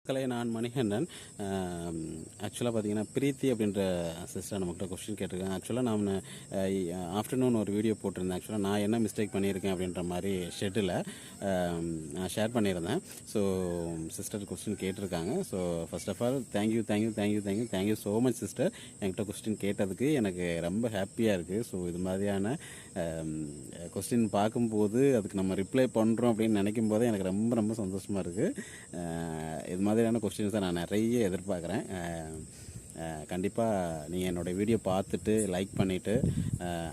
கலை நான் மணிகண்டன். ஆக்சுவலாக பார்த்தீங்கன்னா பிரீத்தி அப்படின்ற சிஸ்டர் நம்மகிட்ட கொஸ்டின் கேட்டிருக்கேன். ஆக்சுவலாக நான் ஆஃப்டர்நூன் ஒரு வீடியோ போட்டிருந்தேன். ஆக்சுவலாக நான் என்ன மிஸ்டேக் பண்ணியிருக்கேன் அப்படின்ற மாதிரி ஷெட்டில் நான் ஷேர் பண்ணியிருந்தேன். ஸோ சிஸ்டர் கொஸ்டின் கேட்டிருக்காங்க. So first of all thank you so much sister. என்கிட்ட கொஸ்டின் கேட்டதுக்கு எனக்கு ரொம்ப ஹாப்பியாக இருக்குது. ஸோ இது மாதிரியான கொஸ்டின் பார்க்கும்போது அதுக்கு நம்ம ரிப்ளை பண்ணுறோம் அப்படின்னு நினைக்கும் போதே எனக்கு ரொம்ப ரொம்ப சந்தோஷமாக இருக்குது. இது மாதிரியான கொஸ்டின்ஸை நான் நிறைய எதிர்பார்க்குறேன். கண்டிப்பாக நீங்கள் என்னோடய வீடியோ பார்த்துட்டு லைக் பண்ணிவிட்டு,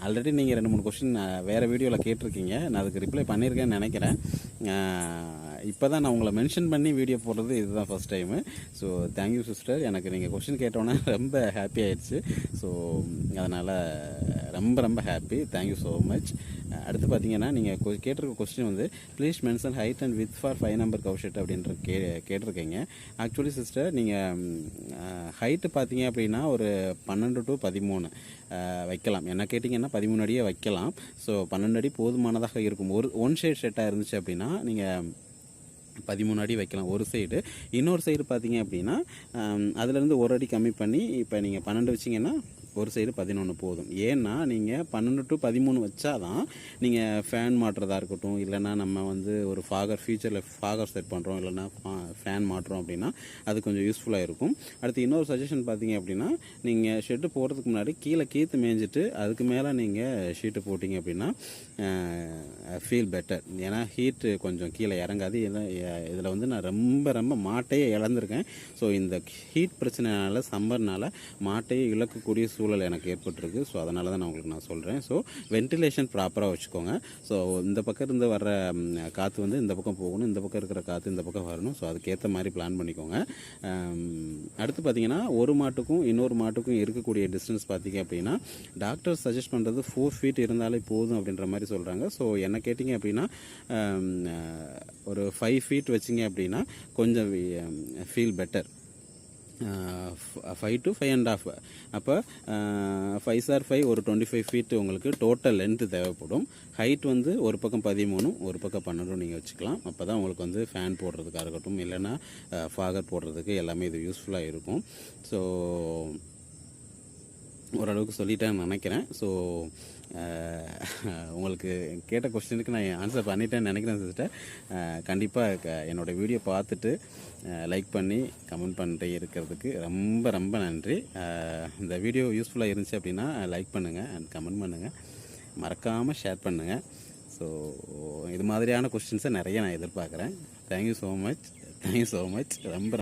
ஆல்ரெடி நீங்கள் 2-3 கொஸ்டின் வேறு வீடியோவில் கேட்டிருக்கீங்க. நான் அதுக்கு ரிப்ளை பண்ணியிருக்கேன்னு நினைக்கிறேன். இப்போ தான் நான் உங்களை மென்ஷன் பண்ணி வீடியோ போடுறது இதுதான் first time. So thank you sister. எனக்கு நீங்கள் கொஸ்டின் கேட்டோன்னே ரொம்ப ஹாப்பி ஆயிடுச்சு. ஸோ அதனால் ரொம்ப ரொம்ப ஹாப்பி. Thank you so much. அடுத்து பார்த்தீங்கன்னா நீங்கள் கேட்டிருக்க கொஸ்டின் வந்து please mention height and with for 5 number கவுஷெட் அப்படின்ற கேட்டிருக்கீங்க. ஆக்சுவலி சிஸ்டர் நீங்கள் ஹைட்டு பார்த்தீங்க அப்படின்னா ஒரு 12 to 13 வைக்கலாம். என்ன கேட்டிங்கன்னா 13 அடியே வைக்கலாம். ஸோ 12 அடி போதுமானதாக இருக்கும். ஒன் சைடு செட்டாக இருந்துச்சு அப்படின்னா நீங்கள் 13 அடி வைக்கலாம் ஒரு சைடு. இன்னொரு சைடு பார்த்தீங்க அப்படின்னா அதுலேருந்து ஒரு அடி கம்மி பண்ணி இப்போ நீங்கள் 12 வச்சிங்கன்னா ஒரு சைடு 11 போதும். ஏன்னா நீங்கள் 12 to 13 வச்சா தான் நீங்கள் ஃபேன் மாட்டுறதா இருக்கட்டும், இல்லைனா நம்ம வந்து ஒரு ஃபியூச்சரில் ஃபாகர் செட் பண்ணுறோம், இல்லைனா ஃபேன் மாட்டுறோம் அப்படின்னா அது கொஞ்சம் யூஸ்ஃபுல்லாக இருக்கும். அடுத்து இன்னொரு சஜஷன் பார்த்தீங்க அப்படின்னா நீங்கள் ஷெட்டு போடுறதுக்கு முன்னாடி கீழே கீற்று மேய்ஞ்சிட்டு அதுக்கு மேலே நீங்கள் ஷீட்டு போட்டிங்க அப்படின்னா ஃபீல் பெட்டர். ஏன்னா ஹீட்டு கொஞ்சம் கீழே இறங்காது. இதில் வந்து நான் ரொம்ப ரொம்ப மாட்டையே இழந்திருக்கேன். ஸோ இந்த ஹீட் பிரச்சனைனால சம்மர்னால் மாட்டையே இழக்கக்கூடிய சூழல் எனக்கு ஏற்பட்டிருக்கு. ஸோ அதனால தான் நான் உங்களுக்கு சொல்கிறேன். ஸோ வென்டிலேஷன் ப்ராப்பராக வச்சுக்கோங்க. ஸோ இந்த பக்கம் இருந்து வர்ற காற்று வந்து இந்த பக்கம் போகணும், இந்த பக்கம் இருக்கிற காற்று இந்த பக்கம் வரணும். ஸோ அதுக்கேற்ற மாதிரி பிளான் பண்ணிக்கோங்க. அடுத்து பார்த்தீங்கன்னா ஒரு மாட்டுக்கும் இன்னொரு மாட்டுக்கும் இருக்கக்கூடிய டிஸ்டன்ஸ் பார்த்தீங்க அப்படின்னா டாக்டர் சஜஸ்ட் பண்ணுறது 4 feet இருந்தாலே போதும் அப்படின்ற மாதிரி சொல்கிறாங்க. ஸோ என்ன கேட்டிங்க அப்படின்னா ஒரு 5 feet வச்சிங்க அப்படின்னா கொஞ்சம் ஃபீல் பெட்டர். 5 to 5.5. அப்போ 5x5 ஒரு 25 feet உங்களுக்கு டோட்டல் லென்த்து தேவைப்படும். ஹைட் வந்து ஒரு பக்கம் 13 ஒரு பக்கம் 12 நீங்கள் வச்சுக்கலாம். அப்போ தான் உங்களுக்கு வந்து ஃபேன் போடுறதுக்காக இருக்கட்டும், இல்லைன்னா ஃபாகர் போடுறதுக்கு எல்லாமே இது யூஸ்ஃபுல்லாக இருக்கும். ஸோ ஓரளவுக்கு சொல்லிட்டேன்னு நினைக்கிறேன். ஸோ உங்களுக்கு கேட்ட கொஸ்டினுக்கு நான் ஆன்சர் பண்ணிட்டேன்னு நினைக்கிறேன் சிஸ்டர். கண்டிப்பாக என்னோடய வீடியோ பார்த்துட்டு லைக் பண்ணி கமெண்ட் பண்ணிட்டே இருக்கிறதுக்கு ரொம்ப ரொம்ப நன்றி. இந்த வீடியோ யூஸ்ஃபுல்லாக இருந்துச்சு அப்படின்னா லைக் பண்ணுங்கள் அண்ட் கமெண்ட் பண்ணுங்கள், மறக்காமல் ஷேர் பண்ணுங்கள். ஸோ இது மாதிரியான கொஸ்டின்ஸை நிறைய நான் எதிர்பார்க்குறேன். தேங்க்யூ ஸோ மச் ரொம்ப